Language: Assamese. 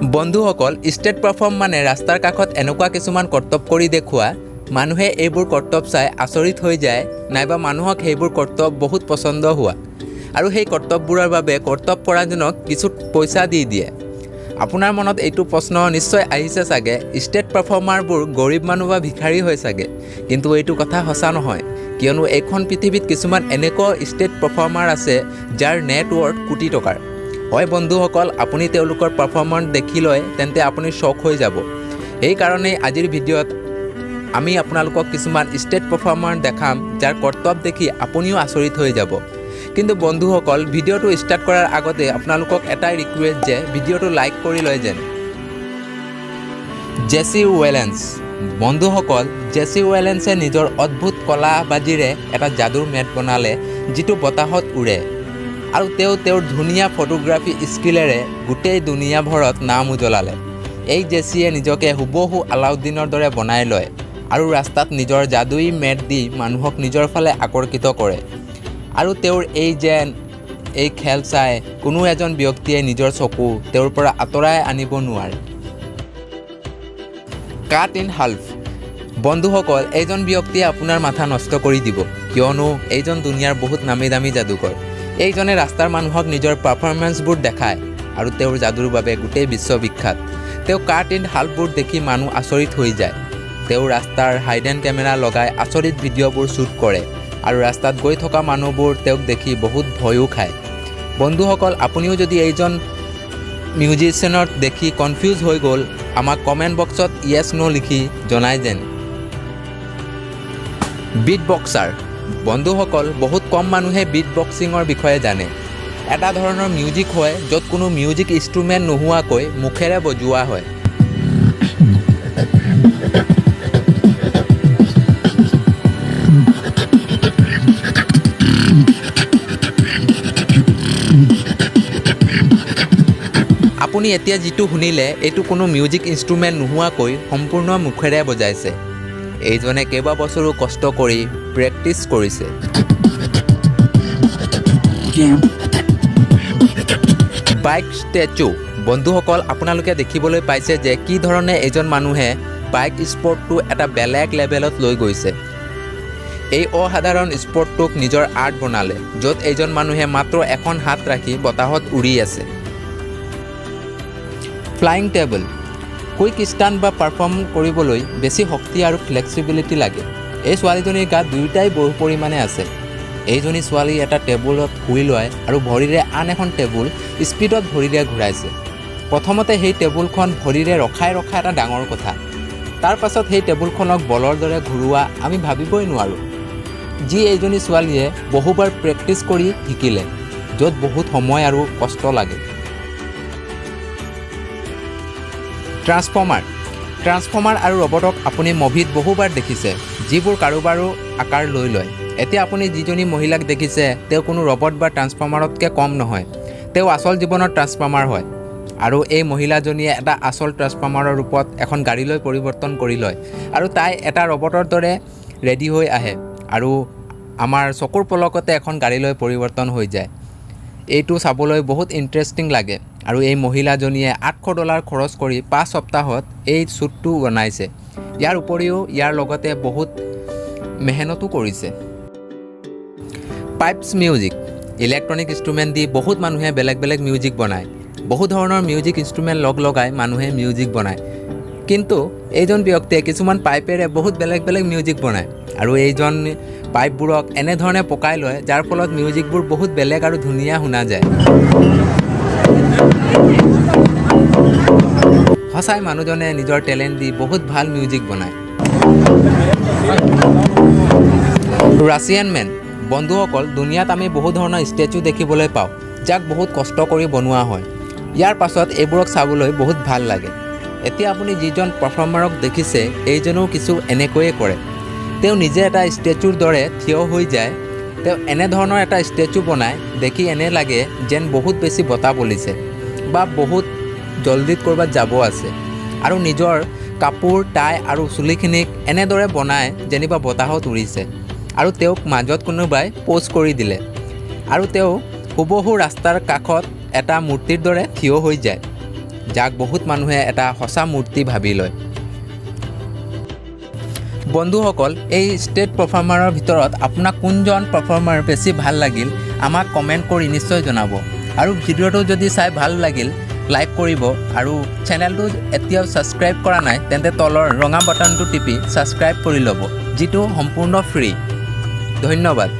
বন্ধুসকল, ষ্টেট পাৰফৰ্ম মানে ৰাস্তাৰ কাষত এনেকুৱা কিছুমান কৰ্তব্য কৰি দেখুওৱা। মানুহে এইবোৰ কৰ্তব্য চাই আচৰিত হৈ যায়, নাইবা মানুহক সেইবোৰ কৰ্তব্য বহুত পচন্দ হোৱা, আৰু সেই কৰ্তব্যবোৰৰ বাবে কৰ্তব্য কৰাজনক কিছু পইচা দি দিয়ে। আপোনাৰ মনত এইটো প্ৰশ্ন নিশ্চয় আহিছে চাগে, ষ্টেট পাৰফৰ্মাৰবোৰ গৰীব মানুহ বা ভিখাৰী হয় চাগে। কিন্তু এইটো কথা সঁচা নহয়, কিয়নো এইখন পৃথিৱীত কিছুমান এনেকুৱা ষ্টেট পাৰফৰ্মাৰ আছে যাৰ নেটৱৰ্থ কোটি টকাৰ। হয় বন্ধুসকল, আপুনি তেওঁলোকৰ পাৰফৰ্মেন্স দেখি লয় তেন্তে আপুনি শ্বক হৈ যাব। সেইকাৰণে আজিৰ ভিডিঅ'ত আমি আপোনালোকক কিছুমান ষ্টেট পাৰফৰ্মাৰ দেখাম যাৰ কৰ্তব্য দেখি আপুনিও আচৰিত হৈ যাব। কিন্তু বন্ধুসকল, ভিডিঅ'টো ষ্টাৰ্ট কৰাৰ আগতে আপোনালোকক এটাই ৰিকুৱেষ্ট যে ভিডিঅ'টো লাইক কৰি লয় যেন। জেছি ৱেলেন্স। বন্ধুসকল, জেছি ৱেলেন্সে নিজৰ অদ্ভুত কলাবাজিৰে এটা যাদুৰ মেট বনালে যিটো বতাহত উৰে, আৰু তেওঁৰ ধুনীয়া ফটোগ্ৰাফী স্কিলেৰে গোটেই দুনিয়াভৰত নাম উজ্বলালে। এই জেছিয়ে নিজকে হুবহু আলাউদ্দিনৰ দৰে বনাই লয় আৰু ৰাস্তাত নিজৰ যাদুই মেট দি মানুহক নিজৰ ফালে আকৰ্ষিত কৰে। আৰু তেওঁৰ এই খেল চাই কোনো এজন ব্যক্তিয়ে নিজৰ চকু তেওঁৰ পৰা আঁতৰাই আনিব নোৱাৰে। Cut in half. বন্ধুসকল, এইজন ব্যক্তিয়ে আপোনাৰ মাথা নষ্ট কৰি দিব, কিয়নো এইজন দুনিয়াৰ বহুত নামী দামী যাদুকৰ। এইজনে ৰাস্তাৰ মানুহক নিজৰ পাৰফৰ্মেন্সবোৰ দেখায় আৰু তেওঁৰ যাদুৰ বাবে গোটেই বিশ্ববিখ্যাত। তেওঁ কাট ইন হাল্ফবোৰ দেখি মানুহ আচৰিত হৈ যায়। তেওঁ ৰাস্তাৰ হাইডেন কেমেৰা লগাই আচৰিত ভিডিঅ'বোৰ শ্বুট কৰে আৰু ৰাস্তাত গৈ থকা মানুহবোৰ তেওঁক দেখি বহুত ভয়ো খায়। বন্ধুসকল, আপুনিও যদি এইজন মিউজিচিয়ানক দেখি কনফিউজ হৈ গ'ল, আমাক কমেণ্ট বক্সত য়েছ ন' লিখি জনাই যেন। Beat boxer. বন্ধুসকল, বহুত কম মানুহে বিট বক্সিঙৰ বিষয়ে জানে। এটা ধৰণৰ মিউজিক হয় য'ত কোনো মিউজিক ইনষ্ট্ৰুমেণ্ট নোহোৱাকৈ মুখেৰে বজোৱা হয়। আপুনি এতিয়া যিটো শুনিলে এইটো কোনো মিউজিক ইনষ্ট্ৰুমেণ্ট নোহোৱাকৈ সম্পূৰ্ণ মুখেৰে বজাইছে। এইজনে কেইবাবছৰো কষ্ট কৰি প্ৰেক্টিছ কৰিছে। Bike statue. বন্ধুসকল, আপোনালোকে দেখিবলৈ পাইছে যে কি ধৰণে এজন মানুহে বাইক স্পৰ্টটো এটা বেলেগ লেভেলত লৈ গৈছে। এই অসাধাৰণ স্পৰ্টটোক নিজৰ আৰ্ট বনালে, য'ত এইজন মানুহে মাত্ৰ এখন হাত ৰাখি বতাহত উৰি আছে। Flying table. কুইক ষ্টাণ্ট বা পাৰফৰ্ম কৰিবলৈ বেছি শক্তি আৰু ফ্লেক্সিবিলিটি লাগে। এই ছোৱালীজনীৰ গাত দুয়োটাই বহু পৰিমাণে আছে। এইজনী ছোৱালী এটা টেবুলত শুই লয় আৰু ভৰিৰে আন এখন টেবুল স্পীডত ভৰিৰে ঘূৰাইছে। প্ৰথমতে সেই টেবুলখন ভৰিৰে ৰখাই এটা ডাঙৰ কথা। তাৰ পাছত সেই টেবুলখনক বলৰ দৰে ঘূৰোৱা আমি ভাবিবই নোৱাৰোঁ, যি এইজনী ছোৱালীয়ে বহুবাৰ প্ৰেক্টিছ কৰি শিকিলে, য'ত বহুত সময় আৰু কষ্ট লাগে। ট্ৰান্সফৰ্মাৰ আৰু ৰবটক আপুনি মুভিত বহুবাৰ দেখিছে, যিবোৰ কাৰোবাৰো আকাৰ লৈ লয়। এতিয়া আপুনি যিজনী মহিলাক দেখিছে তেওঁ কোনো ৰবট বা ট্ৰান্সফৰ্মাৰতকৈ কম নহয়। তেওঁ আচল জীৱনৰ ট্ৰান্সফৰ্মাৰ হয়, আৰু এই মহিলাজনীয়ে এটা আচল ট্ৰান্সফৰ্মাৰৰ ৰূপত এখন গাড়ীলৈ পৰিৱৰ্তন কৰি লয়, আৰু তাই এটা ৰবটৰ দৰে ৰেডি হৈ আহে আৰু আমাৰ চকুৰ পলকতে এখন গাড়ীলৈ পৰিৱৰ্তন হৈ যায়। এইটো চাবলৈ বহুত ইণ্টাৰেষ্টিং লাগে, আৰু এই মহিলাজনীয়ে $800 খৰচ কৰি 5 সপ্তাহত এই শ্বুটটো বনাইছে। ইয়াৰ উপৰিও ইয়াৰ লগতে বহুত মেহনতো কৰিছে। Pipes music. ইলেক্ট্ৰনিক ইনষ্ট্ৰুমেণ্ট দি বহুত মানুহে বেলেগ বেলেগ মিউজিক বনায়। বহু ধৰণৰ মিউজিক ইনষ্ট্ৰুমেণ্ট লগাই মানুহে মিউজিক বনায়, কিন্তু এইজন ব্যক্তিয়ে কিছুমান পাইপেৰে বহুত বেলেগ বেলেগ মিউজিক বনায়, আৰু এইজন পাইপবোৰক এনেধৰণে পকাই লয় যাৰ ফলত মিউজিকবোৰ বহুত বেলেগ আৰু ধুনীয়া শুনা যায়। সঁচাই মানুহজনে নিজৰ টেলেণ্ট দি বহুত ভাল মিউজিক বনায়। Russian men. বন্ধুসকল, দুনিয়াত আমি বহু ধৰণৰ ষ্টেচু দেখিবলৈ পাওঁ যাক বহুত কষ্ট কৰি বনোৱা হয়। ইয়াৰ পাছত এইবোৰক চাবলৈ বহুত ভাল লাগে। এতিয়া আপুনি যিজন পাৰফৰ্মাৰক দেখিছে এইজনেও কিছু এনেকৈয়ে কৰে। তেওঁ নিজে এটা ষ্টেচুৰ দৰে থিয় হৈ যায়। তেওঁ এনেধৰণৰ এটা ষ্টেচু বনায়, দেখি এনে লাগে যেন বহুত বেছি বতাহ বলিছে বা বহুত জলদিত ক'ৰবাত যাব আছে, আৰু নিজৰ কাপোৰ টাই আৰু চুলিখিনিক এনেদৰে বনায় যেনিবা বতাহত উৰিছে, আৰু তেওঁক মাজত কোনোবাই প'জ কৰি দিলে, আৰু তেওঁ হুবহু ৰাস্তাৰ কাষত এটা মূৰ্তিৰ দৰে থিয় হৈ যায়। যাক বহুত মানুহে এটা সঁচা মূৰ্তি ভাবি লয়। বন্ধুসকল, এই ষ্টেট পাৰফৰ্মাৰৰ ভিতৰত আপোনাক কোনজন পাৰফৰ্মাৰ বেছি ভাল লাগিল আমাক কমেণ্ট কৰি নিশ্চয় জনাব। আৰু ভিডিঅ'টো যদি চাই ভাল লাগিল লাইক কৰিব, আৰু চেনেলটো এতিয়াও ছাবস্ক্ৰাইব কৰা নাই তেন্তে তলৰ ৰঙা বাটনটো টিপি ছাবস্ক্ৰাইব কৰি ল'ব, যিটো সম্পূৰ্ণ ফ্ৰী। ধন্যবাদ।